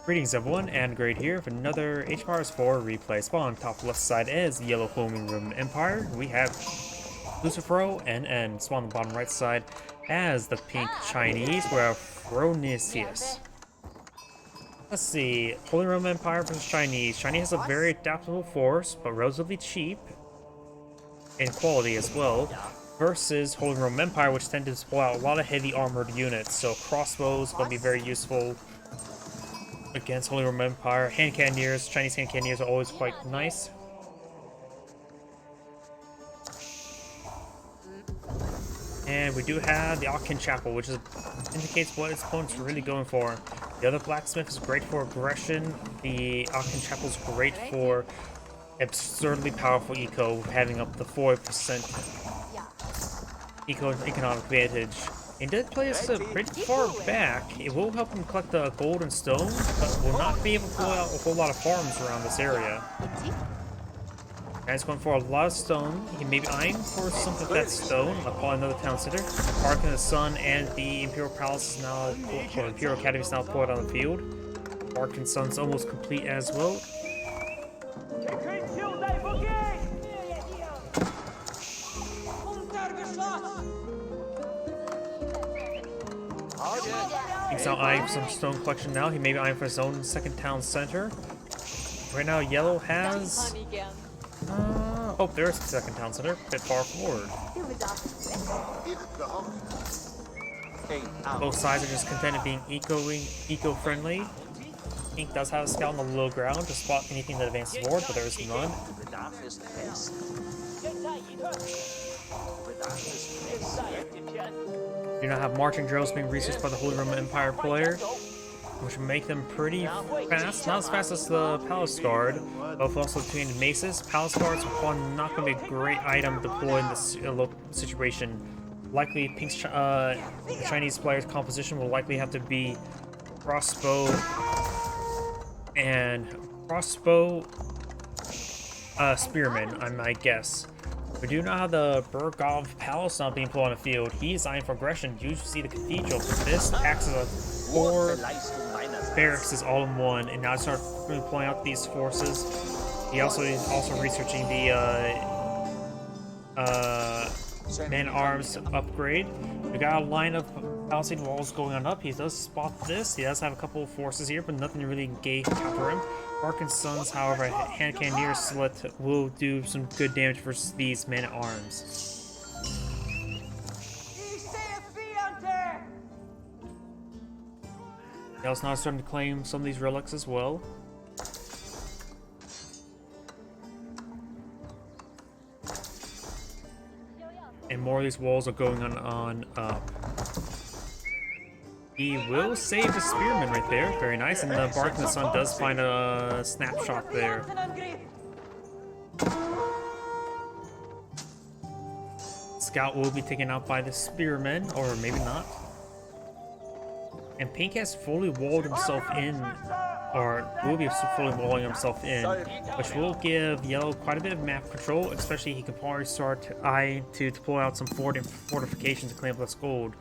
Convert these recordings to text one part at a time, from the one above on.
Greetings everyone, and Great here with another HMARS 4 replay. Spawn top left side is Yellow Homing Room Empire. We have LucifroNN. Spawn on the bottom right side as the pink Chinese. We have Phronesis. Let's see, Holy Roman Empire versus Chinese. Chinese has a very adaptable force, but relatively cheap in quality as well. Versus Holy Roman Empire, which tend to pull out a lot of heavy armored units. So crossbows will be very useful against Holy Roman Empire. Hand cannoneers, Chinese hand cannoneers are always quite nice. And we do have the Agion Chapel, which indicates what its opponent's really going for. The other blacksmith is great for aggression. The Agion Chapel is great for absurdly powerful eco, having up to 4% economic advantage. It did place it pretty far back. It will help him collect the gold and stone, but will not be able to pull out a whole lot of farms around this area. Guy's going for a lot of stone. He may be eyeing for something with that stone. Upon another town center. Ark in the Sun and the Imperial Palace is now, or Imperial Academy is now pulled on the field. Ark and Sun's almost complete as well. He's now eyeing for some stone collection now. He may be eyeing for his own second town center. Right now, Yellow has... oh, there's the second town center. A bit far forward. Both sides are just content of being eco-friendly. Pink does have a scout on the low ground to spot anything that advances forward, but there is none. Do not have marching drills being researched by the Holy Roman Empire player, which will make them pretty fast. Not as fast as the Palace Guard, but also between maces. Palace Guards are not going to be a great item to deploy in this situation. Likely, Pink's Chinese player's composition will likely have to be crossbow and spearmen, I might guess. We do not have the Burgov Palace not being pulled on the field. He is eyeing for aggression. You see the cathedral, but this acts as a 4 barracks is all in one, and now I start really pulling out these forces. He also is researching the man-arms upgrade. We got a line of palisade walls going on up. He does spot this. He does have a couple of forces here, but nothing to really engage counter him. Ark and Sons, however, hand cannoneer slit will do some good damage versus these men-at-arms. Yellow's now starting to claim some of these relics as well. And more of these walls are going on up. He will save the spearman right there. Very nice. And the Bark in the Sun does find a snapshot there. Scout will be taken out by the spearman, or maybe not. And Pink has fully walled himself in, or will be fully walling himself in, which will give Yellow quite a bit of map control, especially he can probably start eyeing to pull out some fortifications to claim up this gold.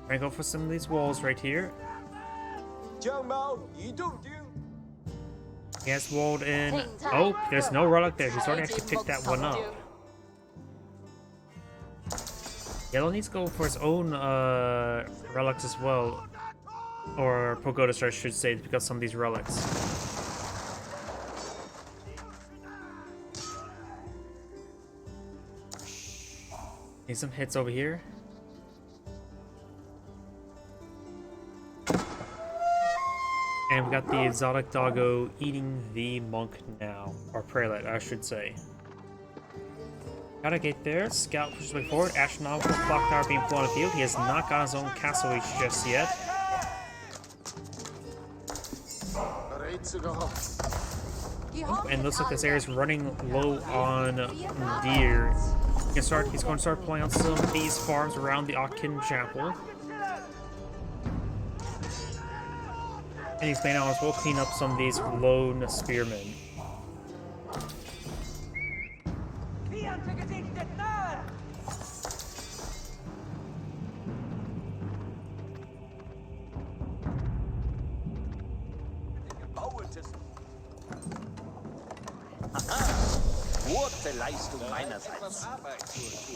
We're gonna go for some of these walls right here. He has walled in. Oh, there's no relic there. He's already actually picked that one up. Yellow needs to go for his own relics as well. Or pagodas, I should say, to pick up some of these relics. Need some hits over here. And we got the exotic doggo eating the monk now. Or prelate, I should say. Gotta get there. Scout pushes way forward. Astronomical clock tower being pulled on the field. He has not got his own castle reach just yet. Oh, and looks like this area is running low on deer. He's going to start pulling out some of these farms around the Agion Chapel. And these main arms will clean up some of these lone spearmen.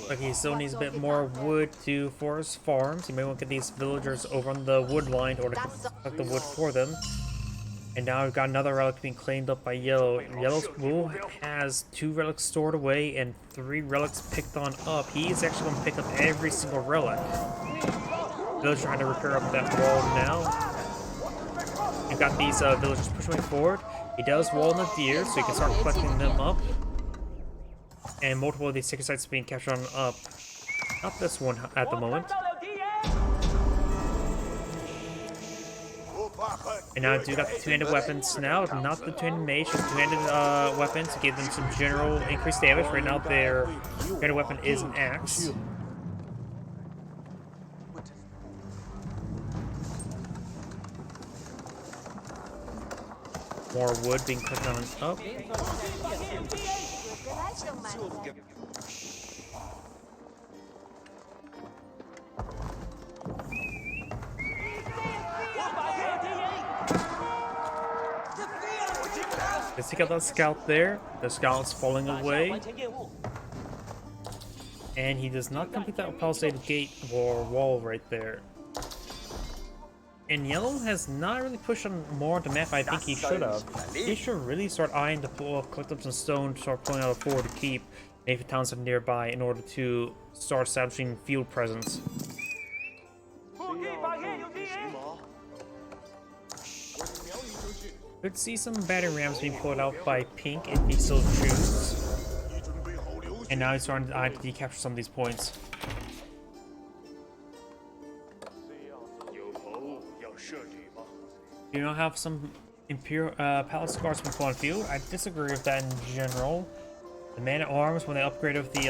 But he still needs a bit more wood to for his farms. He may want to get these villagers over on the wood line or to cut the wood for them. And now we've got another relic being claimed up by Yellow. Yellow's bull has 2 relics stored away and 3 relics picked on up. He is actually going to pick up every single relic. Villagers trying to repair up that wall now. You've got these villagers pushing forward. He does wall in the deer, so you can start collecting them up. And multiple of these sacred sites being captured on up. Not this one at the moment. And now I do got the 2-handed weapons now, not the 2-handed mage, just 2-handed weapons to give them some general increased damage. Right now their 2-handed weapon is an axe. More wood being clicked on up. Let's take out that scout there. The scout's falling away. And he does not complete that palisade gate or wall right there. And Yellow has not really pushed on more on the map I think he should have. He should really start eyeing to collect up some stone to start pulling out a fort to keep maybe towns nearby in order to start establishing field presence. Could see some battering rams being pulled out by Pink if he still chooses. And now he's starting to eye to decapture some of these points. Do you not have some Imperial Palace Guards from Fallen Field? I disagree with that in general. The man at arms, when they upgrade with the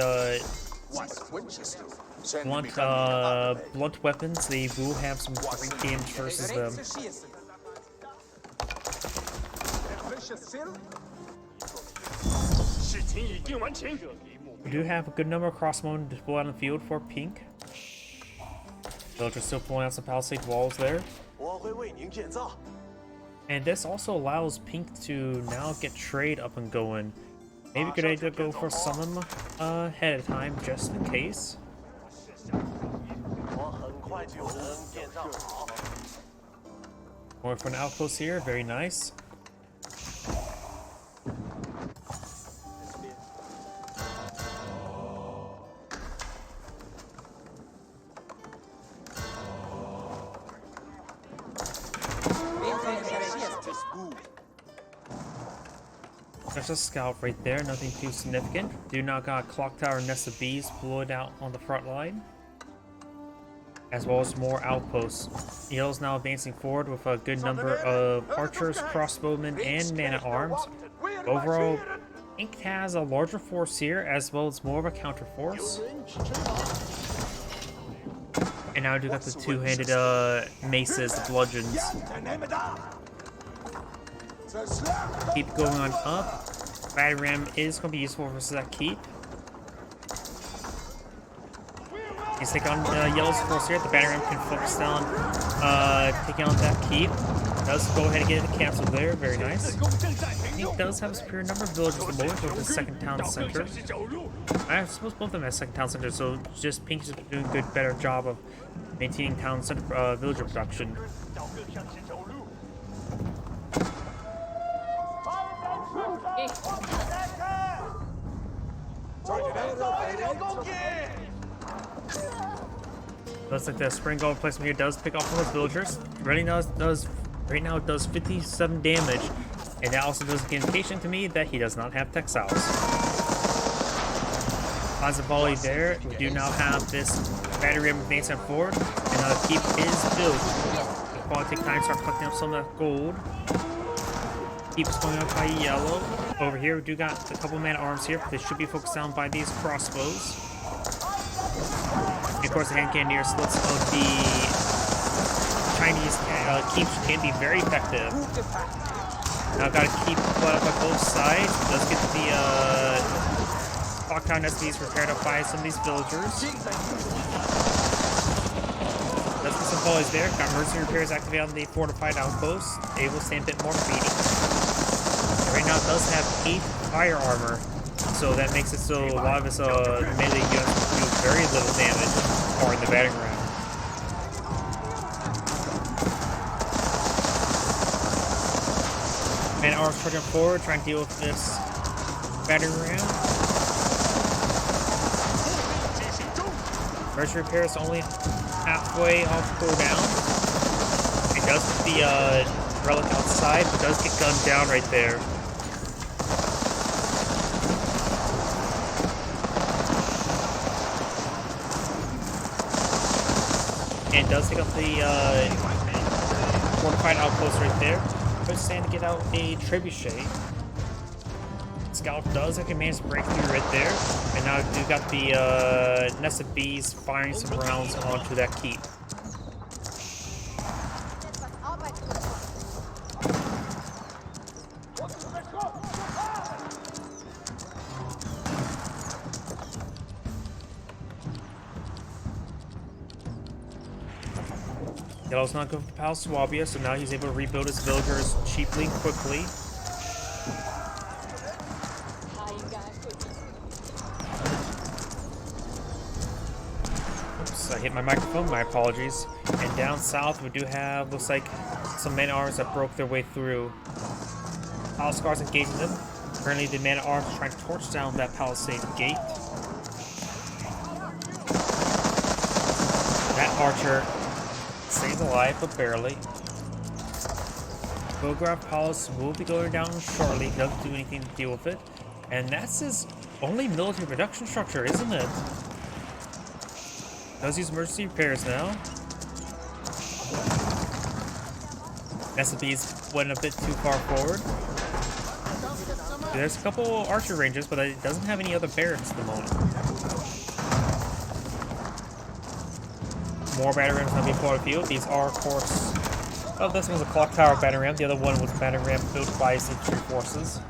blunt weapons, they will have some great damage versus them. We do have a good number of crossbowmen to pull out in the field for Pink. Villagers still pulling out some palisade walls there. And this also allows Pink to now get trade up and going. Maybe good idea to go for some of them ahead of time, just in case. More for an outpost here, very nice. There's a scout right there, nothing too significant. Do not got a clock tower and nest of bees deployed out on the front line, as well as more outposts. Yellow's now advancing forward with a good number of archers, crossbowmen, and man-at-arms. Overall, Pink has a larger force here, as well as more of a counter force. And now I do got the 2-handed maces, the bludgeons. Keep going on up. Battering ram is going to be useful versus that keep. He's taking on Yellow's force here. The battering ram can focus down taking on that keep. Does go ahead and get it canceled there. Very nice. He does have a superior number of villagers at the moment with the second town center. I suppose both of them have second town center, so just Pink is doing a good, better job of maintaining town center villager production. Looks like the spring gold placement here does pick off from those villagers. Right now it does 57 damage, and that also does an indication to me that he does not have textiles. Positive volley there. We do now have this battery ram advancing forward, and now the keep is built. We'll probably take time to start collecting up some of that gold. Keeps going up by Yellow. Over here, we do got a couple man-at-arms here, but they should be focused down by these crossbows. And of course, the hand cannoneer slits of the Chinese keeps can be very effective. Now, got to keep put up on both sides. Does get the clock tower SBs repaired up by some of these villagers. Does get some volleys there. Got emergency repairs activated on the fortified outpost. Able to stand a bit more beating. Right right now does have 8 fire armor, so that makes it so a lot of his melee units do very little damage or in the battering ram. Man arms charging forward, trying to deal with this battering ram. Emergency repair is only halfway off cooldown. It does put the relic outside, but does get gunned down right there. And does take up the fortified outpost right there. But stand to get out a trebuchet. Scout does actually manage to break through right there. And now we've got the nest of bees firing some rounds onto that keep. Yellow's not good for Pal Swabia, so now he's able to rebuild his villagers cheaply and quickly. Oops, I hit my microphone, my apologies. And down south we do have, looks like, some man-at-arms that broke their way through. Paliscar's engaging them. Currently the man-at-arms are trying to torch down that palisade gate. That archer stays alive, but barely. Bograf Palace will be going down shortly. He doesn't do anything to deal with it. And that's his only military production structure, isn't it? Does use emergency repairs now. SCPs went a bit too far forward. There's a couple archer ranges, but it doesn't have any other barracks at the moment. More battering rams now being put on the field. These are, of course, oh, this one's a clock tower battering ram. The other one was a battering ram built by his infantry forces.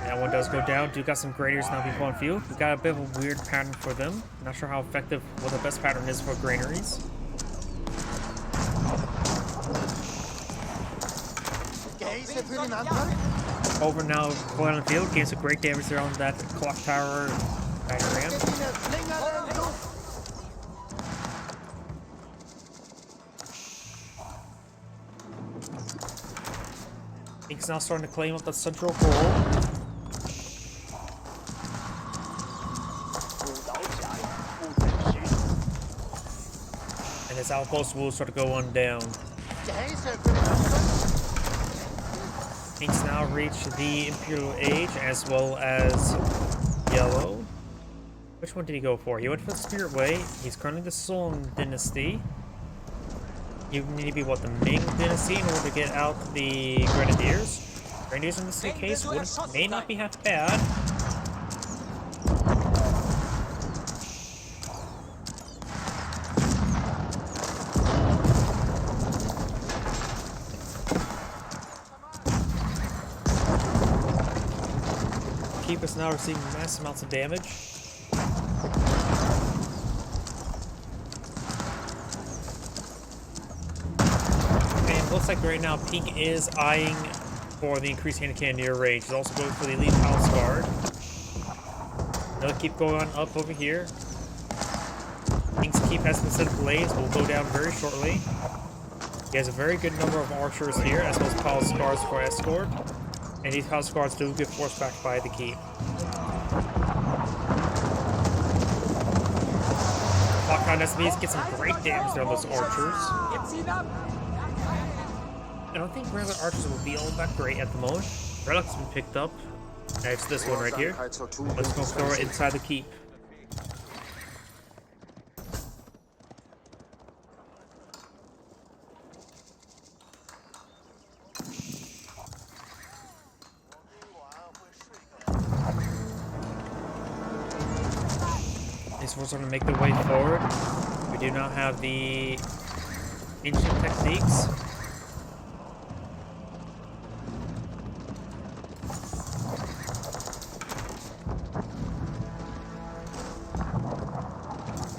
That one does go down. Do got some graders now being put on the field. We got a bit of a weird pattern for them. Not sure how effective, what the best pattern is for granaries. Over now, going on the field, gains some great damage there on that clock tower diagram. He's now starting to claim up the central goal. And his outpost will sort of go on down. He's now reached the Imperial Age as well as Yellow. Which one did he go for? He went for the Spirit Way. He's currently the Song Dynasty. You need to be, what, the Ming Dynasty in order to get out the Grenadiers. Grenadiers in this case may not be half bad. Keepers now receiving mass amounts of damage. And looks like right now Pink is eyeing for the increased hand cannon near range. He's also going for the elite Palace Guard. They'll keep going up over here. Pink's keep has been set ablaze. Will go down very shortly. He has a very good number of archers here, as well as Palace Guards for escort. And these Palace Guards do get forced back by the keep. Lockdown SMEs get some great damage there on those archers. I don't think regular archers will be all that great at the moment. Relic's been picked up. It's this one right here. Let's go throw it inside the keep. These ones are going to make their way forward. We do not have the ancient techniques.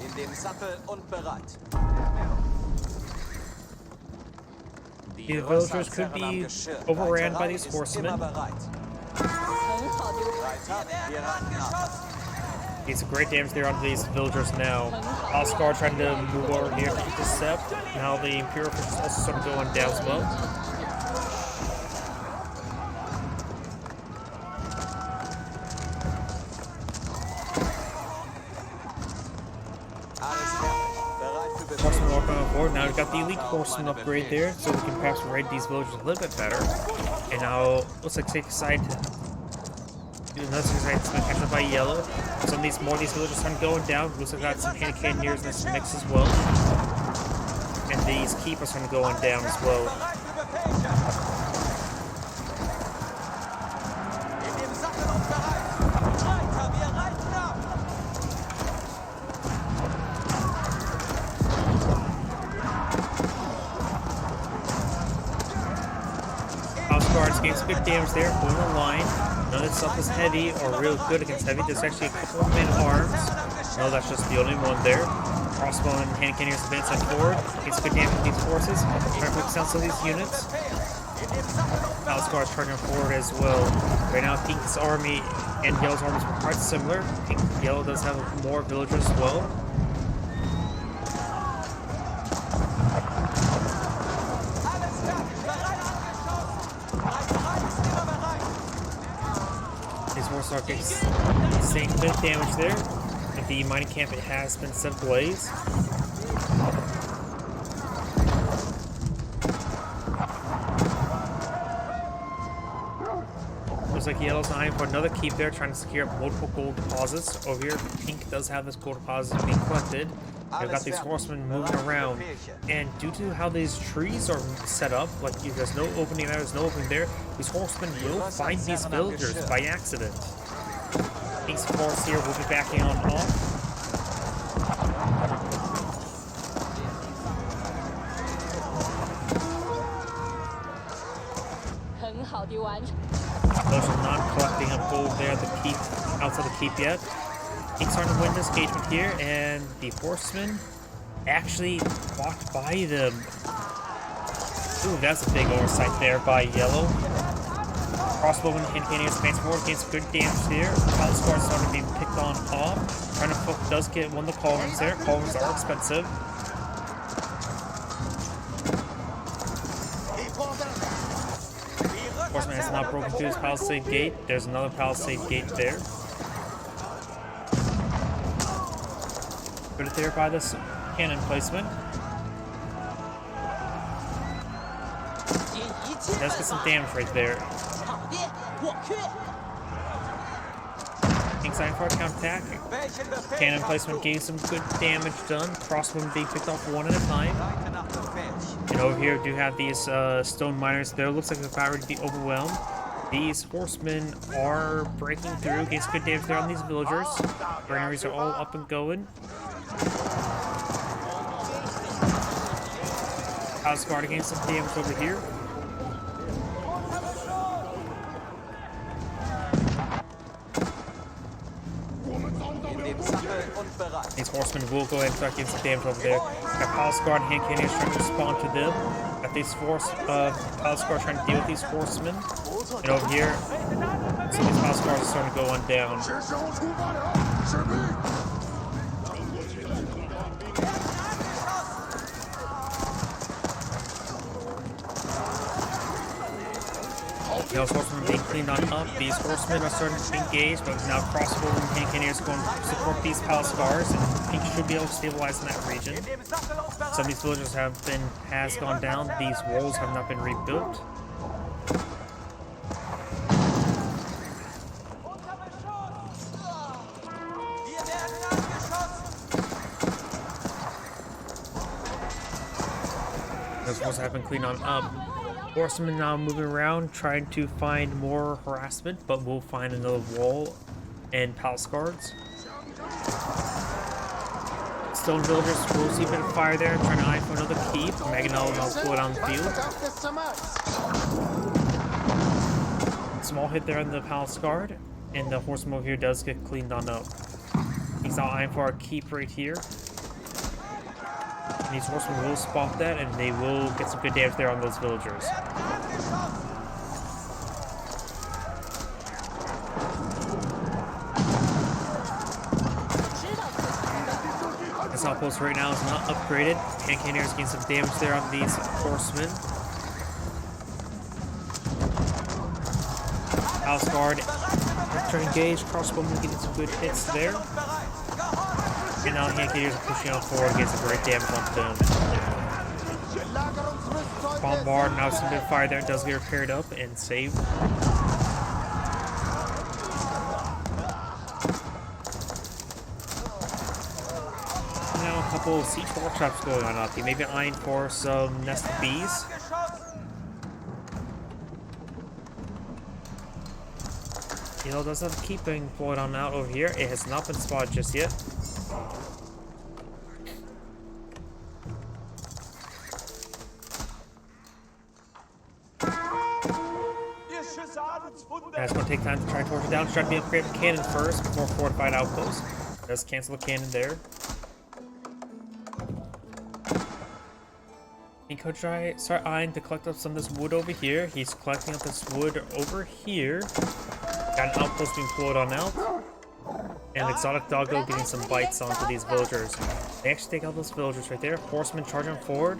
In dem Sattel und bereit. The villagers could be overran by these horsemen. It's a great damage there on these villagers now. Oscar trying to move over here to intercept. Now the Imperial force is also sort of going down as well. Horsemen walking on forward. Now we've got the elite horseman upgrade there, so we can perhaps raid these villagers a little bit better. And now looks like take side. Another side has been captured up by yellow. Some of these villagers are going down. Looks like got some hand cannoneers in this mix as well. And these keepers are going down as well. House guards gain some good damage there, pulling the line. None of this stuff is heavy or real good against heavy. There's actually a couple of men arms. No, that's just the only one there. Crossbow and hand cannoneers advancing forward. Gets good damage with these forces. Trying to focus down some of these units. House guards charging forward as well. Right now, Pink's army and Yellow's armies are quite similar. Yellow does have more villagers as well. These horses are getting seeing good damage there. And the mining camp it has been set ablaze. Looks like Yellow's eyeing for another keep there, trying to secure multiple gold deposits. Over here, Pink does have this gold deposit being collected. They've got these horsemen moving around. And due to how these trees are set up, like there's no opening there, there's no opening there, these horsemen will find these villagers by accident. Pink's force here will be backing on off. Those are not collecting up gold there at the keep, outside the keep yet. Pink's starting to win this engagement here, and the horsemen actually walked by them. Ooh, that's a big oversight there by Yellow. Crossbowmen and cannoneers advance forward, gains good damage there. Palace guards starting to be picked on off. Trying to does get one of the cauldrons there. Cauldrons are expensive. Horseman has not broken through his palisade gate. There's another palisade gate there. Put it there by this cannon placement. Does get some damage right there. King's eyeing for a counterattack. Cannon placement gave some good damage done. Crossbowmen being picked off one at a time. And over here, do have these stone miners there. Looks like they're about to be overwhelmed. These horsemen are breaking through. Gets good damage there on these villagers. Granaries are all up and going. House guard against some damage over here. These horsemen will go ahead and start getting some damage over there. Got Palace Guard and hand cannoneers trying to respond to them. Got these Palace Guard trying to deal with these horsemen. And over here, some of these Palace Guards are starting to go on down. Those horsemen being cleaned on up. These horsemen are starting to engage, but now crossbow and hand cannoneers going to support these palace guards, and Pink should be able to stabilize in that region. Some of these villagers has gone down. These walls have not been rebuilt. Those walls have been cleaned on up. Horsemen now moving around, trying to find more harassment, but we'll find another wall and palace guards. Stone villagers will see a bit of fire there, trying to eye for another keep. Maganel will now pull it on the field. Small hit there on the palace guard, and the horseman over here does get cleaned on up. He's now eyeing for our keep right here. And these horsemen will spot that, and they will get some good damage there on those villagers. This outpost right now is not upgraded. Hand cannoners getting some damage there on these horsemen. House guard trying to engage. Crossbowmen getting some good hits there. And now hand cannoners are pushing on forward, getting some great damage on them. Bombard now some good fire there. It does get repaired up and saved. Now a couple of siege workshops going on up. He may be eyeing for some nested bees. Hilo does have keeping employed on out over here. It has not been spotted just yet. It's going to take time to try to torch it down. Try to be upgraded the cannon first before fortified outpost. Does cancel the cannon there. He could start eyeing to collect up some of this wood over here. He's collecting up this wood over here. Got an outpost being flowed on out. And exotic doggo getting some bites onto these villagers. They actually take out those villagers right there. Horsemen charging forward.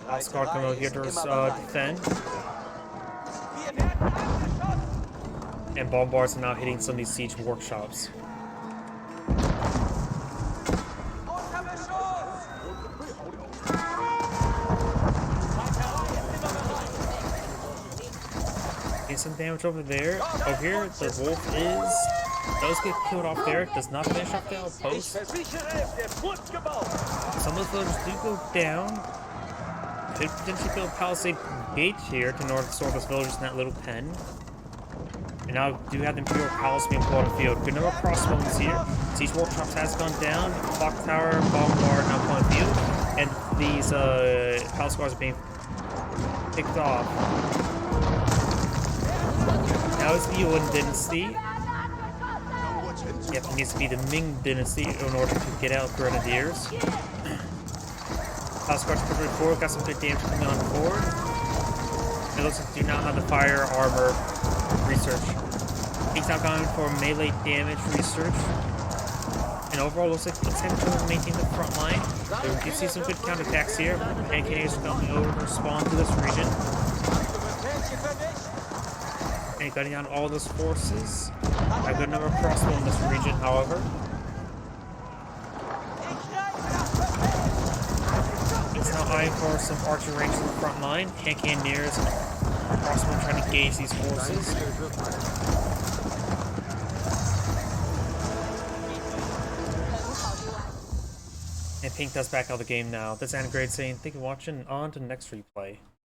House guard coming over here to defend. And bombards are now hitting some of these siege workshops. Getting some damage over there. Over here, the wolf does get killed off there. Does not finish off the outpost. Some of the villagers do go down. Could potentially build a palisade gate here in order to store those villagers in that little pen. And now do have the Imperial Palace being pulled on the field. Good number of crossbows here. Siege workshops has gone down. Clock tower, bombard now pulling the field. And these palace guards are being picked off. Now it's the Yuan dynasty. Yep, it needs to be the Ming dynasty in order to get out grenadiers. House guards covering forward, got some good damage coming on forward. It looks like do not have the fire armor research. He's now going for melee damage research. And overall looks like it's going to maintain the front line. So we do see some good counterattacks here. Hand cannons are coming over to spawn to this region. And cutting down all those forces. A good number of crossbow in this region, however. He's now eyeing for some archer range in the front line. Hand cannoneers and crossbow trying to gauge these forces. And Pink does back out of the game now. This is Anna Grade saying thank you for watching, on to the next replay.